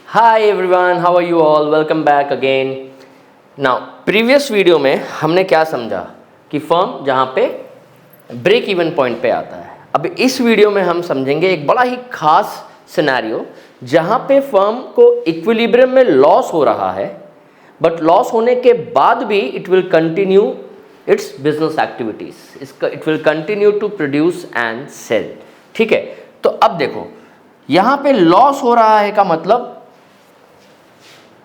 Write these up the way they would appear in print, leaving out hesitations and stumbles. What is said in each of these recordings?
Hi everyone, how are you all? Welcome back again. Now, previous video में हमने क्या समझा कि फर्म जहाँ पे ब्रेक इवन पॉइंट पे आता है। अब इस वीडियो में हम समझेंगे एक बड़ा ही खास सिनेरियो जहाँ पे फर्म को इक्विलिब्रियम में लॉस हो रहा है, बट लॉस होने के बाद भी it will continue its business activities, it will continue to produce and sell. ठीक है, तो अब देखो यहाँ पे लॉस हो रहा है का मतलब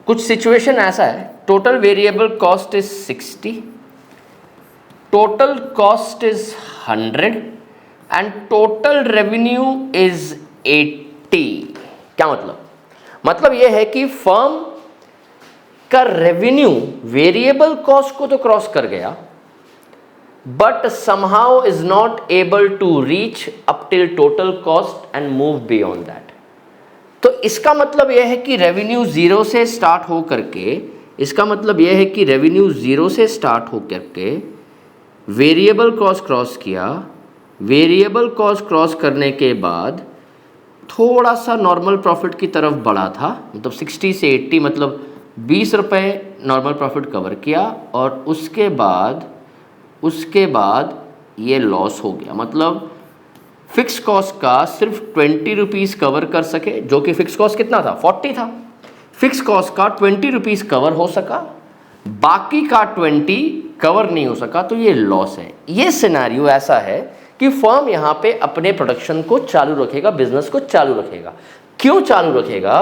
कुछ सिचुएशन ऐसा है, total variable cost is 60, total cost is 100 and total revenue is 80। क्या मतलब यह है कि फर्म का रेवेन्यू वेरिएबल कॉस्ट को तो क्रॉस कर गया, but somehow is not able to reach up till total cost and move beyond that. तो इसका मतलब यह है कि रेवेन्यू जीरो से स्टार्ट हो करके, इसका मतलब यह है कि रेवेन्यू जीरो से स्टार्ट हो करके वेरिएबल कॉस्ट क्रॉस किया, वेरिएबल कॉस्ट क्रॉस करने के बाद थोड़ा सा नॉर्मल प्रॉफिट की तरफ बढ़ा था, मतलब 60 से 80 मतलब 20 रुपये नॉर्मल प्रॉफिट कवर किया, और उसके बाद ये लॉस हो गया। मतलब फिक्स कॉस्ट का सिर्फ 20 रुपीज़ कवर कर सके, जो कि फिक्स कॉस्ट कितना था, 40 था। फिक्स कॉस्ट का 20 रुपीज़ कवर हो सका, बाकी का 20 कवर नहीं हो सका, तो ये लॉस है। ये सिनेरियो ऐसा है कि फर्म यहाँ पे अपने प्रोडक्शन को चालू रखेगा, बिजनेस को चालू रखेगा। क्यों चालू रखेगा?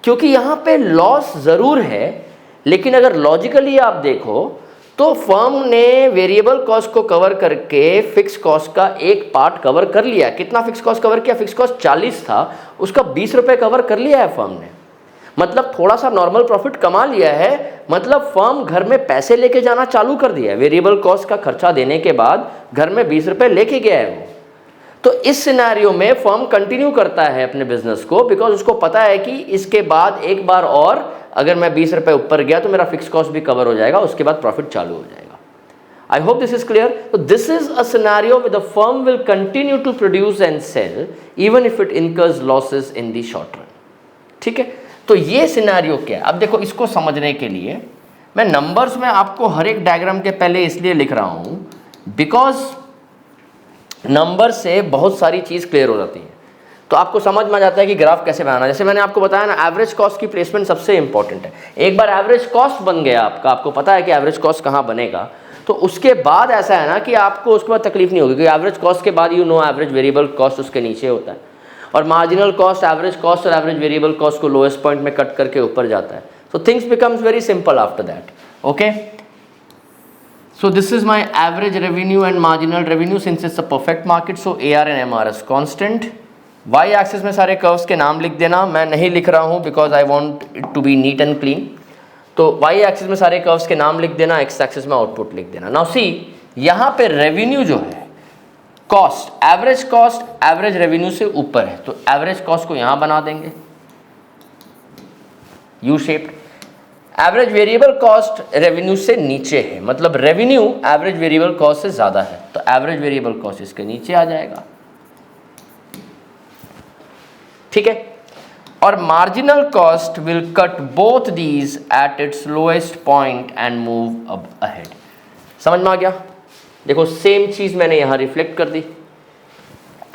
क्योंकि यहाँ पे लॉस ज़रूर है, लेकिन अगर लॉजिकली आप देखो तो फर्म ने वेरिएबल कॉस्ट को कवर करके फिक्स कॉस्ट का एक पार्ट कवर कर लिया। कितना फिक्स कॉस्ट कवर किया? फिक्स कॉस्ट 40 था, उसका 20 रुपये कवर कर लिया है फर्म ने। मतलब थोड़ा सा नॉर्मल प्रॉफिट कमा लिया है, मतलब फर्म घर में पैसे लेके जाना चालू कर दिया है। वेरिएबल कॉस्ट का खर्चा देने के बाद घर में 20 रुपये लेके गया है वो। तो इस सिनेरियो में फर्म कंटिन्यू करता है अपने बिजनेस को, बिकॉज उसको पता है कि इसके बाद एक बार और अगर मैं 20 रुपये ऊपर गया तो मेरा फिक्स कॉस्ट भी कवर हो जाएगा, उसके बाद प्रॉफिट चालू हो जाएगा। I hope this is clear. तो this is a scenario with the firm will continue to produce and sell even if it incurs losses in the short run. ठीक है, तो ये सिनेरियो क्या है? अब देखो, इसको समझने के लिए मैं नंबर्स में आपको हर एक डायग्राम के पहले इसलिए लिख रहा हूं बिकॉज नंबर से बहुत सारी चीज़ क्लियर हो जाती है, तो आपको समझ में आ जाता है कि ग्राफ कैसे बनाना है। जैसे मैंने आपको बताया ना, एवरेज कॉस्ट की प्लेसमेंट सबसे इंपॉर्टेंट है। एक बार एवरेज कॉस्ट बन गया आपका, आपको पता है कि एवरेज कॉस्ट कहाँ बनेगा, तो उसके बाद ऐसा है ना कि आपको उसके बाद तकलीफ नहीं होगी, क्योंकि एवरेज कॉस्ट के बाद एवरेज वेरिएबल कॉस्ट उसके नीचे होता है, और मार्जिनल कॉस्ट एवरेज कॉस्ट और एवरेज वेरिएबल कॉस्ट को लोएस्ट पॉइंट में कट करके ऊपर जाता है। So things becomes very simple after that. Okay, so this is my average revenue and marginal revenue since it's a perfect market, so AR and MR is constant. Y axis में सारे curves के नाम लिख देना, मैं नहीं लिख रहा हूँ because I want it to be neat and clean। तो Y axis में सारे कर्व्स के नाम लिख देना, X axis में आउटपुट लिख देना। Now see, यहाँ पे रेवेन्यू जो है, कॉस्ट एवरेज रेवेन्यू से ऊपर है, तो एवरेज कॉस्ट को यहाँ बना देंगे U shaped. Average variable cost revenue से नीचे है, मतलब रेवेन्यू एवरेज वेरिएबल कॉस्ट से ज़्यादा है, तो एवरेज वेरिएबल कॉस्ट इसके नीचे आ जाएगा। ठीक है, और marginal cost will cut both these at its lowest point and move up ahead. समझ में आ गया? देखो, सेम चीज़ मैंने यहाँ रिफ्लेक्ट कर दी।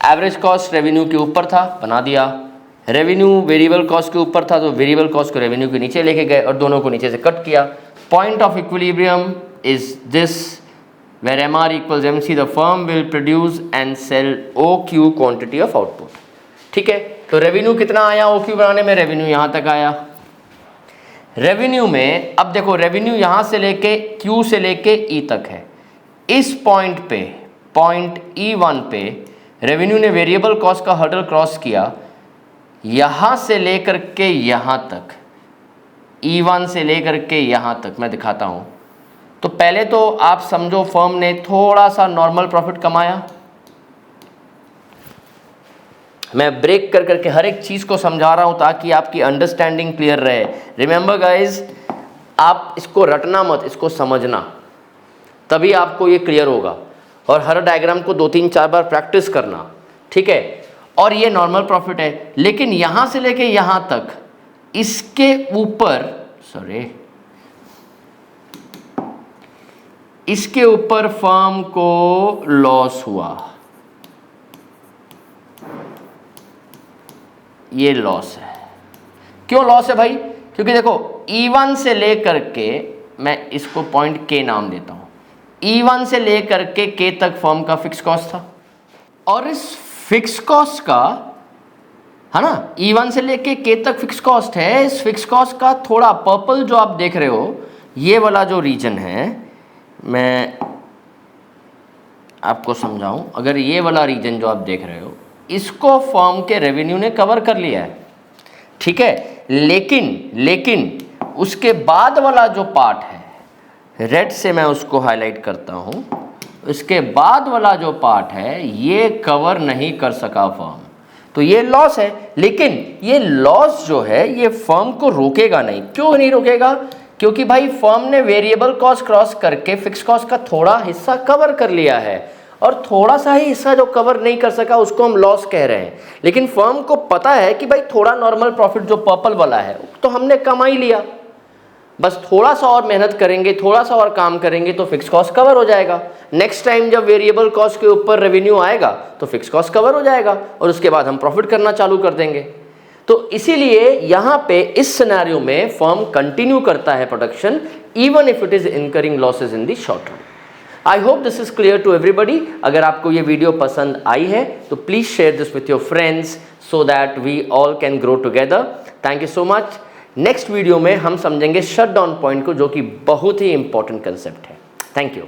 एवरेज कॉस्ट रेवेन्यू के ऊपर था, बना दिया। रेवेन्यू वेरिएबल कॉस्ट के ऊपर था, तो वेरिएबल कॉस्ट को रेवेन्यू के नीचे लेके गए और दोनों को नीचे से कट किया। Point of equilibrium is this where MR equals MC, the firm will produce and sell OQ quantity of output. ठीक है, तो रेवेन्यू कितना आया OQ बनाने में? रेवेन्यू यहाँ तक आया। रेवेन्यू में अब देखो, रेवेन्यू यहाँ से लेके Q से लेके E तक है। इस पॉइंट पे, पॉइंट E1 पे रेवेन्यू ने वेरिएबल कॉस्ट का हर्डल क्रॉस किया, यहाँ से लेकर के यहाँ तक, E1 से लेकर के यहाँ तक मैं दिखाता हूँ। तो पहले तो आप समझो फर्म ने थोड़ा सा नॉर्मल प्रॉफिट कमाया। मैं ब्रेक कर करके हर एक चीज़ को समझा रहा हूँ ताकि आपकी अंडरस्टैंडिंग क्लियर रहे। रिमेंबर गाइज, आप इसको रटना मत, इसको समझना, तभी आपको ये क्लियर होगा। और हर डायग्राम को 2-3-4 बार प्रैक्टिस करना। ठीक है, और ये नॉर्मल प्रॉफिट है, लेकिन यहाँ से लेके यहाँ तक इसके ऊपर इसके ऊपर फर्म को लॉस हुआ, ये लॉस है। क्यों लॉस है भाई? क्योंकि देखो E1 से लेकर के, मैं इसको पॉइंट K नाम देता हूं, E1 से लेकर के K तक फर्म का फिक्स कॉस्ट था, और इस फिक्स कॉस्ट का, है ना, E1 से लेके K तक फिक्स कॉस्ट है। इस फिक्स कॉस्ट का थोड़ा पर्पल जो आप देख रहे हो, ये वाला जो रीजन है, मैं आपको समझाऊं, अगर ये वाला रीजन जो आप देख रहे हो, इसको फर्म के रेवेन्यू ने कवर कर लिया है, ठीक है। लेकिन उसके बाद वाला जो पार्ट है, रेड से मैं उसको हाईलाइट करता हूं, इसके बाद वाला जो पार्ट है ये कवर नहीं कर सका फर्म, तो ये लॉस है। लेकिन ये लॉस जो है ये फर्म को रोकेगा नहीं। क्यों नहीं रोकेगा? क्योंकि भाई फर्म ने वेरिएबल कॉस्ट क्रॉस करके फिक्स कॉस्ट का थोड़ा हिस्सा कवर कर लिया है, और थोड़ा सा ही हिस्सा जो कवर नहीं कर सका उसको हम लॉस कह रहे हैं। लेकिन फर्म को पता है कि भाई थोड़ा नॉर्मल प्रॉफिट जो पर्पल वाला है तो हमने कमा ही लिया, बस थोड़ा सा और मेहनत करेंगे, थोड़ा सा और काम करेंगे तो फिक्स कॉस्ट कवर हो जाएगा। नेक्स्ट टाइम जब वेरिएबल कॉस्ट के ऊपर रेवेन्यू आएगा तो फिक्स कॉस्ट कवर हो जाएगा, और उसके बाद हम प्रॉफिट करना चालू कर देंगे। तो इसीलिए यहाँ पे इस सिनेरियो में फर्म कंटिन्यू करता है production even if it is incurring losses in the short run. I hope this is clear to everybody. अगर आपको ये वीडियो पसंद आई है तो please share this with your friends so that we all can grow together. Thank you so much. Next video में हम समझेंगे शट डाउन पॉइंट को, जो कि बहुत ही इंपॉर्टेंट कंसेप्ट है। Thank you.